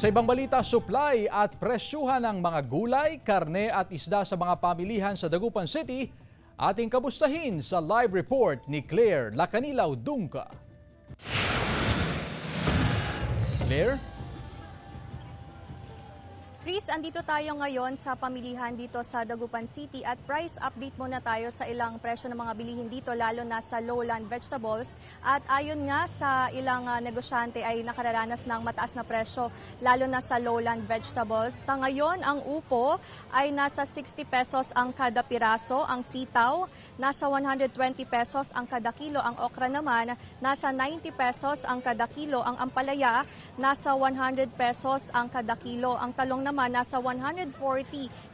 Sa ibang balita, supply at presyuhan ng mga gulay, karne at isda sa mga pamilihan sa Dagupan City, ating kamustahin sa live report ni Claire Lacanilaw Dungca. Claire? Chris, andito tayo ngayon sa pamilihan dito sa Dagupan City at price update muna tayo sa ilang presyo ng mga bilihin dito lalo na sa lowland vegetables at ayon nga sa ilang negosyante ay nakararanas ng mataas na presyo lalo na sa lowland vegetables. Sa ngayon, ang upo ay nasa 60 pesos ang kada piraso, ang sitaw nasa 120 pesos ang kada kilo, ang okra naman nasa 90 pesos ang kada kilo, ang ampalaya nasa 100 pesos ang kada kilo, ang talong naman nasa 140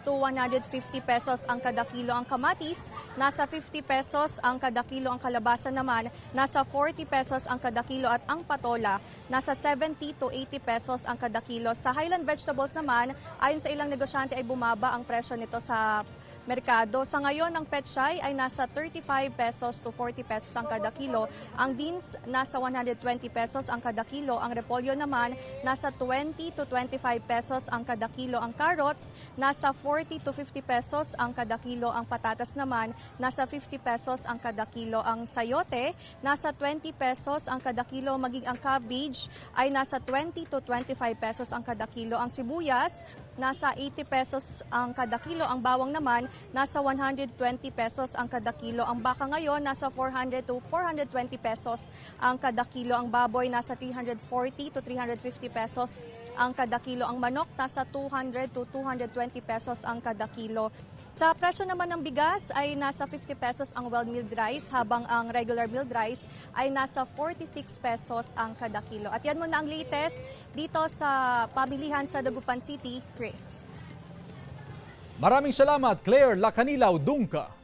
to 150 pesos ang kada kilo, ang kamatis nasa 50 pesos ang kada kilo, ang kalabasa naman nasa 40 pesos ang kada kilo at ang patola nasa 70 to 80 pesos ang kada kilo. Sa highland vegetables naman, ayon sa ilang negosyante ay bumaba ang presyo nito sa merkado. Sa ngayon, ang pechay ay nasa 35 pesos to 40 pesos ang kada kilo. Ang beans nasa 120 pesos ang kada kilo. Ang repolyo naman nasa 20 to 25 pesos ang kada kilo. Ang carrots nasa 40 to 50 pesos ang kada kilo. Ang patatas naman nasa 50 pesos ang kada kilo. Ang sayote nasa 20 pesos ang kada kilo. Maging ang cabbage ay nasa 20 to 25 pesos ang kada kilo. Ang sibuyas nasa 80 pesos ang kada kilo. Ang bawang naman nasa 120 pesos ang kada kilo. Ang baka ngayon nasa 400 to 420 pesos ang kada kilo. Ang baboy nasa 340 to 350 pesos ang kada kilo. Ang manok nasa 200 to 220 pesos ang kada kilo. Sa presyo naman ng bigas ay nasa 50 pesos ang well-milled rice habang ang regular milled rice ay nasa 46 pesos ang kada kilo. At yan muna ang latest dito sa pamilihan sa Dagupan City, Chris. Maraming salamat, Claire Lacanilaw Dungca.